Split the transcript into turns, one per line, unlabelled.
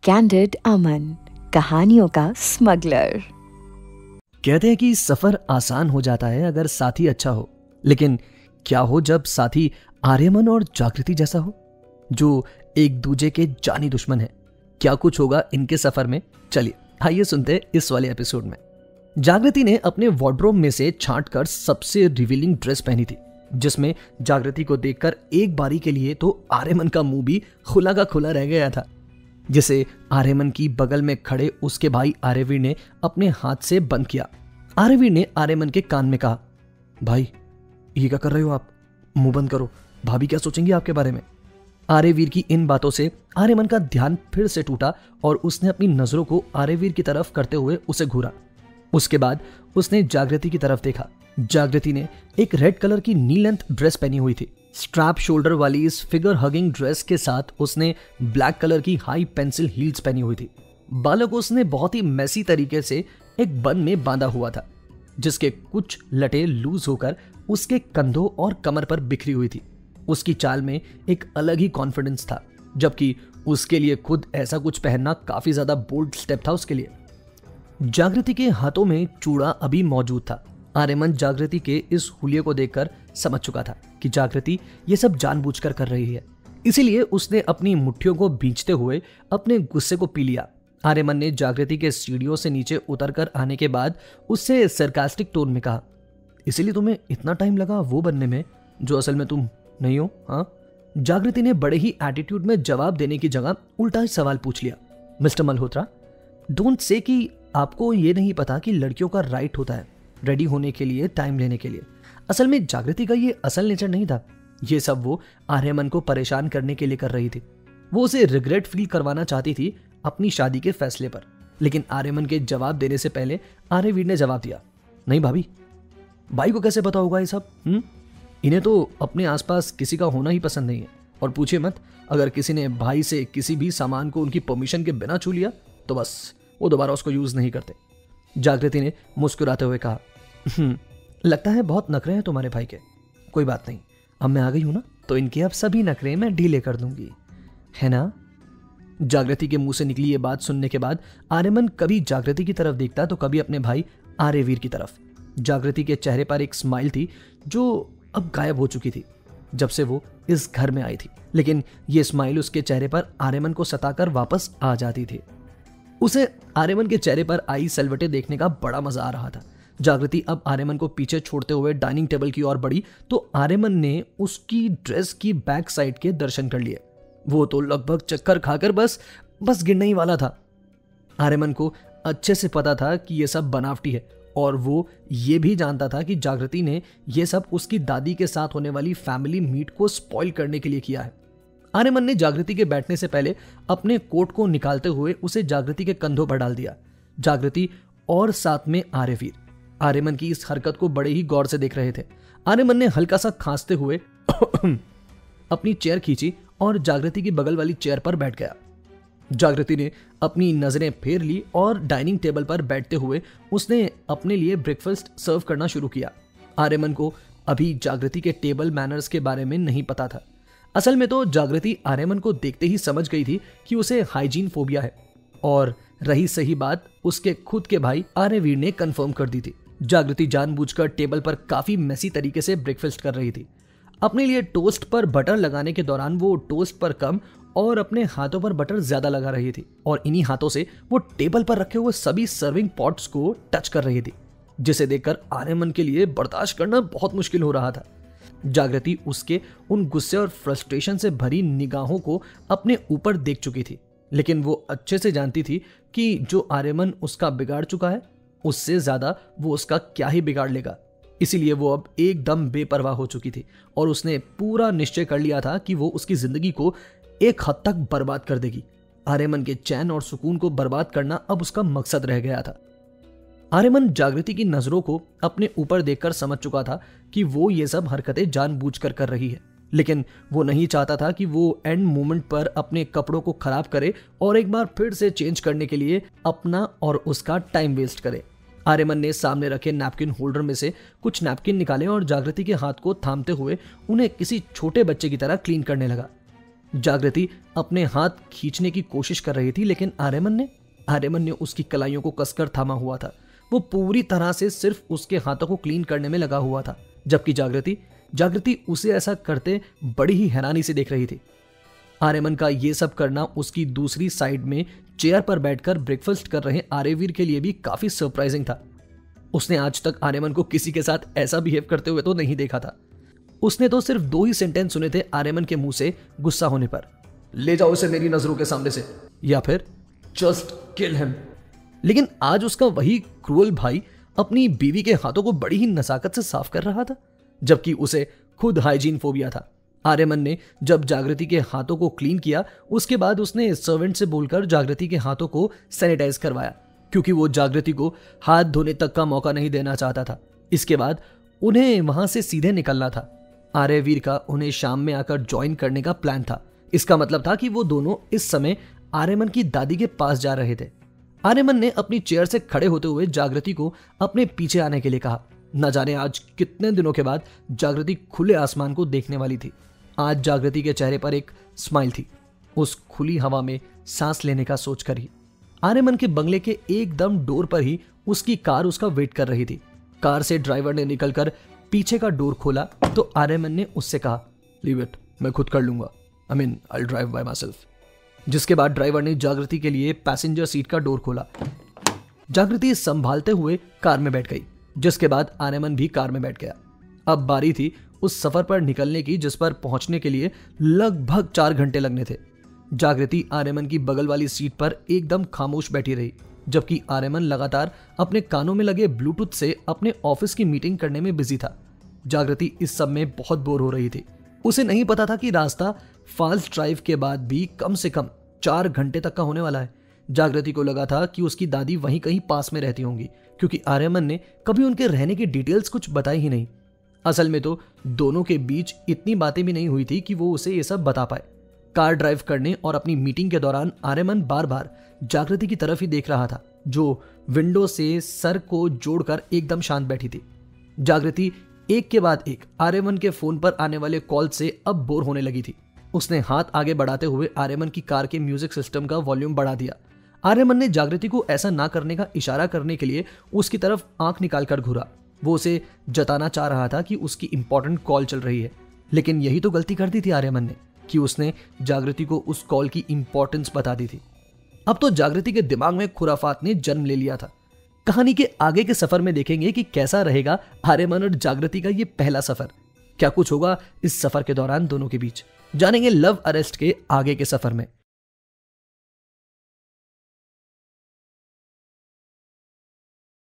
Candid अमन, कहानियों का smuggler.
कहते हैं कि सफर आसान हो जाता है अगर साथी अच्छा हो, लेकिन क्या हो जब साथी आर्यमन और जागृति जैसा हो, जो एक दूजे के जानी दुश्मन है। क्या कुछ होगा इनके सफर में, चलिए आइए सुनते हैं इस वाले एपिसोड में। जागृति ने अपने वार्डरोब में से छांट कर सबसे रिवीलिंग ड्रेस पहनी थी, जिसमें जागृति को देखकर एक बारी के लिए तो आर्यमन का मुंह भी खुला का खुला रह गया था, जिसे आर्यमन की बगल में खड़े उसके भाई आर्यवीर ने अपने हाथ से बंद किया। आर्यवीर ने आर्यमन के कान में कहा, भाई ये क्या कर रहे हो आप, मुंह बंद करो, भाभी क्या सोचेंगी आपके बारे में। आर्यवीर की इन बातों से आर्यमन का ध्यान फिर से टूटा और उसने अपनी नजरों को आर्यवीर की तरफ करते हुए उसे घूरा। उसके बाद उसने जागृति की तरफ देखा। जागृति ने एक रेड कलर की नी लेंथ ड्रेस पहनी हुई थी। स्ट्रैप शोल्डर वाली इस फिगर हगिंग ड्रेस के साथ उसने ब्लैक कलर की हाई पेंसिल हील्स पहनी हुई थी। बालों को उसने बहुत ही मैसी तरीके से एक बन में बांधा हुआ था, जिसके कुछ लटे लूज होकर उसके कंधों और कमर पर बिखरी हुई थी। उसकी चाल में एक अलग ही कॉन्फिडेंस था, जबकि उसके लिए खुद ऐसा कुछ पहनना काफी ज्यादा बोल्ड स्टेप था उसके लिए। जागृति के हाथों में चूड़ा अभी मौजूद था। आर्यमन जागृति के इस हुलिये को देखकर समझ चुका था कि जागृति ये सब जानबूझकर कर रही है, इसीलिए उसने अपनी मुट्ठियों को भींचते हुए अपने गुस्से को पी लिया। आर्यमन ने जागृति के सीढ़ियों से नीचे उतरकर आने के बाद उससे सरकास्टिक टोन में कहा, इसीलिए तुम्हें इतना टाइम लगा वो बनने में जो असल में तुम नहीं हो, हाँ? जागृति ने बड़े ही एटीट्यूड में जवाब देने की जगह उल्टा ही सवाल पूछ लिया, मिस्टर मल्होत्रा, डोंट से कि आपको ये नहीं पता कि लड़कियों का राइट होता है रेडी होने के लिए, टाइम लेने के लिए। असल में जागृति का ये असल नेचर नहीं था। ये सब वो आर्यमन को परेशान करने के लिए कर रही थी। वो उसे रिग्रेट फील करवाना चाहती थी अपनी शादी के फैसले पर। लेकिन आर्यमन के जवाब देने से पहले आर्यवीर ने जवाब दिया, नहीं भाभी, भाई को कैसे पता होगा ये सब? इन्हें तो अपने आसपास किसी का होना ही पसंद नहीं है। और पूछे मत, अगर किसी ने भाई से किसी भी सामान को उनकी परमिशन के बिना छू लिया तो बस वो दोबारा उसको यूज नहीं करते। जागृति ने मुस्कुराते हुए कहा, लगता है बहुत नखरे हैं तुम्हारे भाई के। कोई बात नहीं, अब मैं आ गई हूं ना, तो इनके अब सभी नखरे मैं ढीले कर दूंगी, है ना? जागृति के मुंह से निकली ये बात सुनने के बाद आर्यमन कभी जागृति की तरफ देखता तो कभी अपने भाई आर्यवीर की तरफ। जागृति के चेहरे पर एक स्माइल थी जो अब गायब हो चुकी थी जब से वो इस घर में आई थी, लेकिन ये स्माइल उसके चेहरे पर आर्यमन को सताकर वापस आ जाती थी। उसे आर्यमन के चेहरे पर आई सलवटें देखने का बड़ा मजा आ रहा था। जागृति अब आर्यमन को पीछे छोड़ते हुए डाइनिंग टेबल की ओर बढ़ी तो आर्यमन ने उसकी ड्रेस की बैक साइड के दर्शन कर लिए। वो तो लगभग चक्कर खाकर बस गिरने ही वाला था। आर्यमन को अच्छे से पता था कि यह सब बनावटी है और वो ये भी जानता था कि जागृति ने यह सब उसकी दादी के साथ होने वाली फैमिली मीट को स्पॉइल करने के लिए किया है। आर्यमन ने जागृति के बैठने से पहले अपने कोट को निकालते हुए उसे जागृति के कंधों पर डाल दिया। जागृति और साथ में आर्यवीर आर्यमन की इस हरकत को बड़े ही गौर से देख रहे थे। आर्यमन ने हल्का सा खांसते हुए अपनी चेयर खींची और जागृति की बगल वाली चेयर पर बैठ गया। जागृति ने अपनी नजरें फेर ली और डाइनिंग टेबल पर बैठते हुए उसने अपने लिए ब्रेकफास्ट सर्व करना शुरू किया। आर्यमन को अभी जागृति के टेबल मैनर्स के बारे में नहीं पता था। असल में तो जागृति आर्यमन को देखते ही समझ गई थी कि उसे हाइजीन फोबिया है, और रही सही बात उसके खुद के भाई आर्यवीर ने कंफर्म कर दी थी। जागृति जानबूझकर टेबल पर काफी मेसी तरीके से ब्रेकफास्ट कर रही थी। अपने लिए टोस्ट पर बटर लगाने के दौरान वो टोस्ट पर कम और अपने हाथों पर बटर ज्यादा लगा रही थी, और इन्हीं हाथों से वो टेबल पर रखे हुए सभी सर्विंग पॉट्स को टच कर रही थी, जिसे देखकर आर्यमन के लिए बर्दाश्त करना बहुत मुश्किल हो रहा था। जागृति उसके उन गुस्से और फ्रस्ट्रेशन से भरी निगाहों को अपने ऊपर देख चुकी थी, लेकिन वो अच्छे से जानती थी कि जो आर्यमन उसका बिगाड़ चुका है उससे ज्यादा वो उसका क्या ही बिगाड़ लेगा। इसीलिए वो अब एकदम बेपरवाह हो चुकी थी और उसने पूरा निश्चय कर लिया था कि वो उसकी जिंदगी को एक हद तक बर्बाद कर देगी। आर्यमन के चैन और सुकून को बर्बाद करना अब उसका मकसद रह गया था। आर्यमन जागृति की नजरों को अपने ऊपर देखकर समझ चुका था कि वो ये सब हरकतें जानबूझकर कर रही है, लेकिन वो नहीं चाहता था कि वो एंड मोमेंट पर अपने कपड़ों को खराब करे और एक बार फिर से चेंज करने के लिए अपना और उसका टाइम वेस्ट करे। आर्यमन ने सामने रखे नैपकिन होल्डर में से कुछ नैपकिन निकाले और जागृति के हाथ को थामते हुए उन्हें किसी छोटे बच्चे की तरह क्लीन करने लगा। जागृति अपने हाथ खींचने की कोशिश कर रही थी, लेकिन आर्यमन ने उसकी कलाइयों को कसकर थामा हुआ था। वो पूरी तरह से सिर्फ उसके हाथों को क्लीन करने में लगा हुआ था, जबकि जागृति उसे ऐसा करते बड़ी ही हैरानी से देख रही थी। आर्यमन का ये सब करना उसकी दूसरी साइड में चेयर पर बैठकर ब्रेकफास्ट कर रहे आर्यवीर के लिए भी काफी सरप्राइजिंग था। उसने आज तक आर्यमन को किसी के साथ ऐसा बिहेव करते हुए तो नहीं देखा था। उसने तो सिर्फ 2 ही सेंटेंस सुने थे आर्यमन के मुंह से गुस्सा होने पर, ले जाओ उसे मेरी नजरों के सामने से, या फिर जस्ट किल हिम। लेकिन आज उसका वही क्रूअल भाई अपनी बीवी के हाथों को बड़ी ही नजाकत से साफ कर रहा था, जबकि उसे खुद हाइजीन फोबिया था। आर्यमन ने जब जागृति के हाथों को क्लीन किया, उसके बाद उसने सर्वेंट से बोलकर जागृति के हाथों को सैनिटाइज करवाया, क्योंकि वो जागृति को हाथ धोने तक का मौका नहीं देना चाहता था। इसके बाद उन्हें वहां से सीधे निकलना था। आर्यवीर का उन्हें शाम में आकर ज्वाइन करने का प्लान था। इसका मतलब था कि वो दोनों इस समय आर्यमन की दादी के पास जा रहे थे। आर्यमन ने अपनी चेयर से खड़े होते हुए जागृति को अपने पीछे आने के लिए कहा। न जाने आज कितने दिनों के बाद जागृति खुले आसमान को देखने वाली थी। आज जागृति के चेहरे पर एक स्माइल थी, उस खुली हवा में सांस लेने का सोचकर ही। आर्यमन के बंगले के एकदम डोर पर ही उसकी कार उसका वेट कर रही थी। कार से ड्राइवर ने निकलकर पीछे का डोर खोला तो आर्यमन ने उससे कहा, लीव इट, मैं खुद कर लूंगा, I will drive bye my self. जिसके बाद ड्राइवर ने जागृति के लिए पैसेंजर सीट का डोर खोला। जागृति संभालते हुए कार में बैठ गई, जिसके बाद आर्यमन भी कार में बैठ गया। अब बारी थी उस सफर पर निकलने की जिस पर पहुंचने के लिए लगभग 4 घंटे लगने थे। जागृति आर्यमन की बगल वाली सीट पर एकदम खामोश बैठी रही, जबकि आर्यमन लगातार अपने कानों में लगे ब्लूटूथ से अपने ऑफिस की मीटिंग करने में बिजी था। जागृति इस सब में बहुत बोर हो रही थी। उसे नहीं पता था कि रास्ता फॉल्स ड्राइव के बाद भी कम से कम 4 घंटे तक का होने वाला है। जागृति को लगा था कि उसकी दादी वहीं कहीं पास में रहती होंगी, क्योंकि आर्यमन ने कभी उनके रहने की डिटेल्स कुछ बताई ही नहीं। असल में तो दोनों के बीच इतनी बातें भी नहीं हुई थी कि वो उसे ये सब बता पाए। कार ड्राइव करने और अपनी मीटिंग के दौरान आर्यमन बार बार जागृति की तरफ ही देख रहा था, जो विंडो से सर को जोड़कर एकदम शांत बैठी थी। जागृति एक के बाद एक आर्यमन के फोन पर आने वाले कॉल से अब बोर होने लगी थी। उसने हाथ आगे बढ़ाते हुए आर्यमन की कार के म्यूजिक सिस्टम का वॉल्यूम बढ़ा दिया। आर्यमन ने जागृति को ऐसा ना करने का इशारा करने के लिए उसकी तरफ आंख निकालकर घूरा। वो उसे जताना चाह रहा था कि उसकी इंपॉर्टेंट कॉल चल रही है, लेकिन यही तो गलती कर दी थी आर्यमन ने कि उसने जागृति को उस कॉल की इंपॉर्टेंस बता दी थी। अब तो जागृति के दिमाग में खुराफात ने जन्म ले लिया था। कहानी के आगे के सफर में देखेंगे कि कैसा रहेगा आर्यमन और जागृति का ये पहला सफर। क्या कुछ होगा इस सफर के दौरान दोनों के बीच, जानेंगे लव अरेस्ट के आगे के सफर में।